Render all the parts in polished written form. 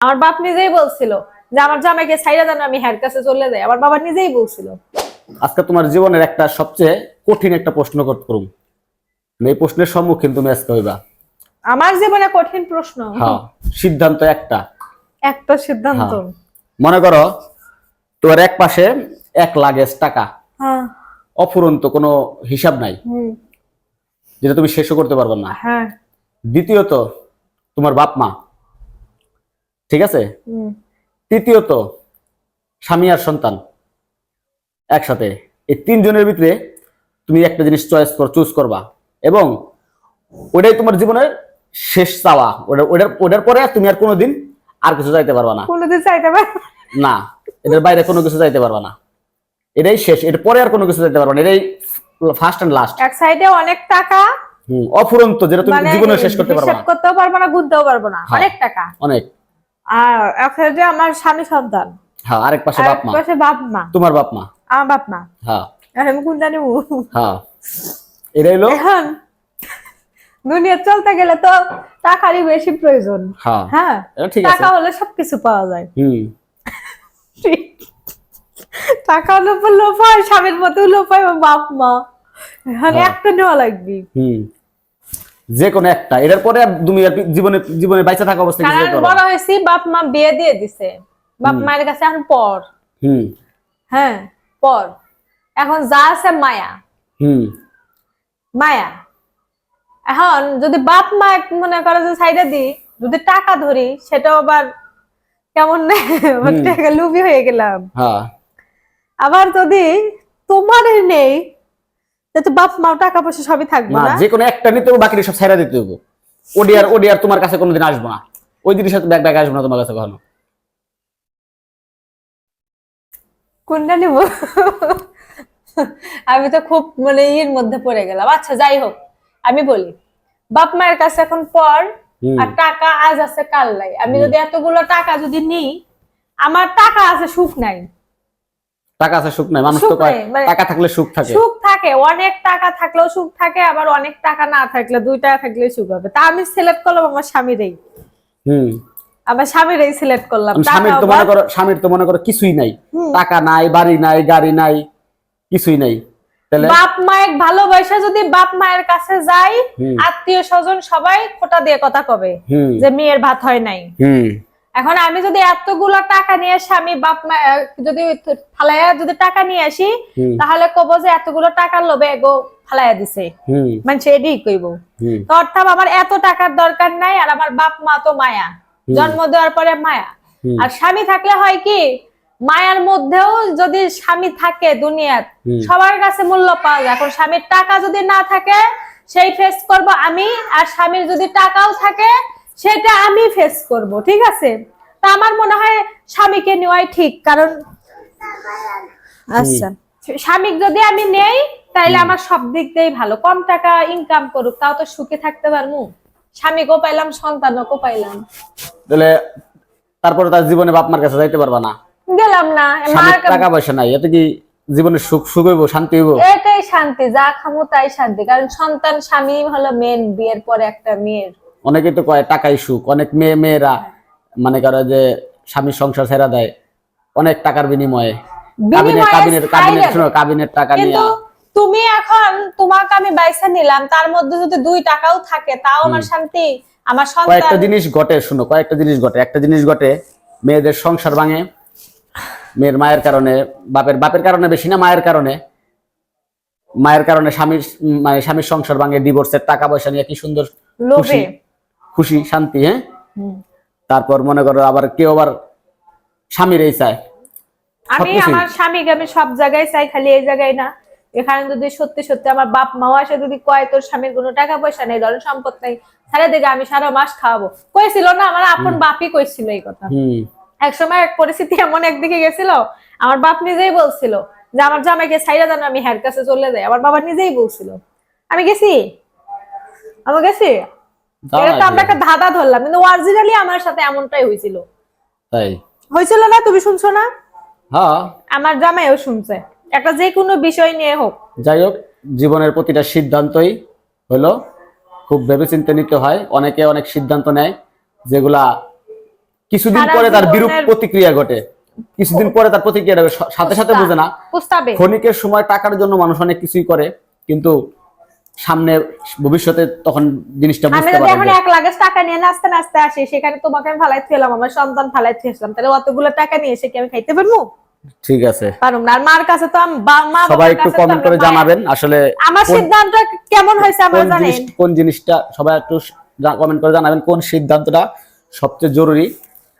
আমার বাপ নিজেই বলছিল যে আমার জামাইকে ছাইড়া দেন, আমি হ্যার কাছে চলে যাই। আমার বাবা নিজেই বলছিল। আজকে তোমার জীবনের একটা সবচেয়ে কঠিন একটা প্রশ্ন করুম। এই প্রশ্নের সম্মুখীন তুমি আজকে হইবা। আমার জীবনে কঠিন প্রশ্ন? হ্যাঁ, সিদ্ধান্ত একটা। একটা সিদ্ধান্ত? হ্যাঁ। মনে করো তোমার এক পাশে 1,00,000 টাকা, হ্যাঁ। অফুরন্ত কোনো হিসাব নাই, যেটা তুমি শেষও করতে পারবে না। হ্যাঁ। দ্বিতীয়ত তোমার বাপ মা, ঠিক আছে। তৃতীয়ত স্বামী আর সন্তান একসাথে। এই তিনজনের ভিতরে তুমি একটা জিনিস চুজ করবা, এবং ওটাই তোমার জীবনের শেষ চাওয়া। ওটার পরে তুমি আর কোনোদিন আর কিছু চাইতে পারবা না। কোনোদিন চাইতে পারবে না, এটার বাইরে কোনো কিছু চাইতে পারবা না। এটাই শেষ, এর পরে আর কোনো কিছু চাইতে পারবা না। এটাই ফার্স্ট এন্ড লাস্ট। এক সাইডে অনেক টাকা, অফুরন্ত, যেটা তুমি জীবনে শেষ করতে পারবা না, হিসাব করতেও পারবো না, গুনতেও পারবো না। অনেক টাকা, অনেক। আর এক সাইডে আমার স্বামী সন্তান, হ্যাঁ, আরেক পাশে বাপ মা। পাশে বাপ মা, তোমার বাপ মা, আমার বাপ মা। হ্যাঁ, আমি কোনটা নেব? হ্যাঁ, এটাই হলো। এখন দুনিয়া চলতে গেলে তো টাকারই বেশি প্রয়োজন। হ্যাঁ, ঠিক আছে, টাকা হলে সবকিছু পাওয়া যায়। টাকা লোপায়, স্বামীর মতো লোপায় বাপ মা। এখানে একটা নেওয়া লাগবে। যে কোনো একটা। এটার পরে তুমি জীবনে বাইচা থাকা অবস্থায় কিছু করতে পারবে না। বড় হয়েছি, বাপ মা বিয়ে দিয়ে দিছে, বাপ মায়ের কাছে এখন পর। হ্যাঁ, পর। এখন যা আছে মায়া। মায়া। এখন যদি বাপ মা মনে করো যে সাইডে দিই, যদি টাকা ধরি, সেটাও আবার কেমন টাকা লুবি হয়ে গেলাম। আবার যদি তোমার নেই, তো বাপ মা টাকা পয়সা সবই থাকবে না। যে কোনো একটা নিতে হবে, বাকি সব ছাইড়া দিতে হবে। ওডিআর তোমার কাছে কোনোদিন আসবে না। ওই জিনিস সাথে ব্যাগ আসবে না তোমার কাছে কখনো। কোনটা নিব? আমি তো খুব এর মধ্যে পড়ে গেলাম। আচ্ছা, যাই হোক, আমি বলি, বাপ মায়ের কাছে এখন পর, আর টাকা আজ আছে কাল নাই। আমি যদি এতগুলো টাকা যদি নিই, আমার টাকা আছে, সুখ নাই। টাকা আছে, সুখ নাই। মানুষ তো টাকা থাকলে সুখ থাকে। সুখ থাকে, অনেক টাকা থাকলেও সুখ থাকে, আবার অনেক টাকা না থাকলে, 2 টাকা থাকলে সুখ হবে। তা আমি সিলেক্ট করলাম আমার স্বামীরই। আমার স্বামীরই সিলেক্ট করলাম। স্বামীর তো মনে করো কিছুই নাই, টাকা নাই, বাড়ি নাই, গাড়ি নাই, কিছুই নাই। বাপ মায়ের ভালোবাসা যদি বাপ মায়ের কাছে যাই, আত্মীয় স্বজন সবাই খোটা দিয়ে কথা কবে যে মেয়ের ভাত হয় নাই। এখন আমি যদি এতগুলো টাকা নিয়ে আসি, আমি বাপ মা যদি ফালাইয়া যদি টাকা নিয়ে আসি, তাহলে কব যে এতগুলো টাকার লোভে এগো ফালাইয়া দিছে, মানে এটাই কইব। তো অর্থাৎ আমার এত টাকার দরকার নাই, আর আমার বাপ মা তো মায়া, জন্ম দেওয়ার পরে মায়া। আর স্বামী থাকলে হয় কি, মায়ার মধ্যেও যদি স্বামী থাকে, দুনিয়ার সবার কাছে মূল্য পাওয়া যায়। এখন স্বামীর টাকা যদি না থাকে, সেই ফেস করব আমি, আর স্বামীর যদি টাকাও থাকে, সেটা আমি ফেস করব। ঠিক আছে? তা আমার মনে হয় স্বামীকে নেওয়াই ঠিক। কারণ আচ্ছা, স্বামী যদি আমি নেই, তাইলে আমার সব দিক দিয়েই ভালো। কম টাকা ইনকাম করুক, তাও তো সুখে থাকতে পারবো। স্বামীকেও পাইলাম, সন্তানকেও পাইলাম। তাহলে তারপরে তার জীবনে বাপ মার কাছে যাইতে পারবা না। গেলাম না, টাকা পয়সা নাই, এতে কি জীবনে সুখ হইব, শান্তি হইব? এটাই শান্তি, যা খামো তাই শান্তি। কারণ সন্তান, স্বামী হলো মেন, বিয়ের পরে একটা মেয়ের। অনেকে তো কয় টাকাই সুখ। অনেক মেয়েরা মনে করে যে স্বামীর সংসার ছেড়া দেয় অনেক টাকার বিনিময়ে, কাবিনের টাকা নিয়ে। তুমি এখন, তোমাকে আমি বাইসা নিলাম, তার মধ্যে যদি 2 টাকাও থাকে, তাও আমার শান্তি। আমার সন্তান। কয়েকটা জিনিস ঘটে, শুনো, কয়েকটা জিনিস ঘটে। একটা জিনিস ঘটে, মেয়েদের সংসার ভাঙে মেয়ের মায়ের কারণে, বাপের কারণে বেশি না, মায়ের কারণে স্বামীর সংসার ভাঙে, ডিভোর্সের টাকা পয়সা নিয়ে কি সুন্দর খুশি শান্তি। হ্যাঁ, তারপর মনে করো আবার কেউ আবার স্বামীর এই চায়। আমি আমার স্বামীকে আমি সব জায়গায় চাই, খালি এই জায়গায় না। এখানে যদি সত্যি সত্যি আমার বাপ মাও আসে, যদি কয় তোর স্বামীর কোনো টাকা পয়সা নেই, ধরেন সম্পদ নেই, তাহলে দেখে আমি সারা মাস খাওয়াবো। কইছিল না, আমার আপন বাপই কইছিল এই কথা। এক সময় এক পরিস্থিতি এমন একদিকে গেছিল, আমার বাপ নিজেই বলছিল যে আমার জামাইকে ছাইড়া দেন, আমি হ্যার কাছে চলে যাই। আমার বাবা নিজেই বলছিল। আমি গেছি, এটা তো আমরা একটা ধাঁধা ধরলাম, কিন্তু অরিজিনালি আমার সাথে এমনটাই হয়েছিল। তাই হয়েছিল না? তুমি শুনছো না? হ্যাঁ, আমার জামাইও শুনছে। একটা যে কোনো বিষয় নিয়ে হোক। যাই হোক, জীবনের প্রতিটা সিদ্ধান্তই হলো খুব ভেবেচিন্তে নিতে হয়। অনেকে অনেক সিদ্ধান্ত নেয় যেগুলা কিছুদিন সারা পরে তার বিরূপ জীবনের- প্রতিক্রিয়া ঘটে, কিছুদিন পরে তার প্রতিক্রিয়াটা সাথে সাথে বোঝে না। পুস্তাবে। ক্ষণিকের সময় টাকার জন্য মানুষ অনেক কিছুই করে, কিন্তু সামনে ভবিষ্যতে তখন জিনিসটা আমি বুঝতে যদি পারে এখন যে 1 লাখ টাকা নিয়ে নাচতে নাচতে আসি, সেখানে তোমাকে আমি ফালাই থুয়েলাম, আমার সন্তান ফালাই থুয়েছিলাম, তাহলে অতগুলো টাকা নিয়ে এসে কি আমি খাইতে পারবো? ঠিক আছে। পারুম না। আর মার কাছে তো মা সবাই বাবার একটু কাছে তো কমেন্ট আমরা করে মায়ের- জানাবেন আসলে আমার সিদ্ধান্ত কেমন হয়েছে আমরা জানেন। কোন জিনিসটা, সবাই একটু কমেন্ট করে জানাবেন কোন সিদ্ধান্তটা সবচেয়ে জরুরি।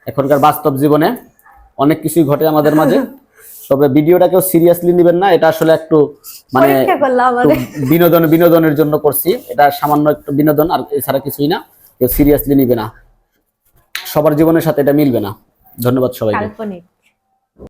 এখনকার বাস্তব জীবনে অনেক কিছুই ঘটে আমাদের মাঝে, তবে ভিডিওটা কেউ সিরিয়াসলি নেবেন না, এটা আসলে একটু মানে পরীক্ষা করলাম আমাদের। বিনোদনের জন্য করছি, এটা সামান্য একটু বিনোদন, আর এছাড়া কিছুই না। কেউ সিরিয়াসলি নিবে না, সবার জীবনের সাথে এটা মিলবে না। ধন্যবাদ সবাইকে। কাল্পনিক।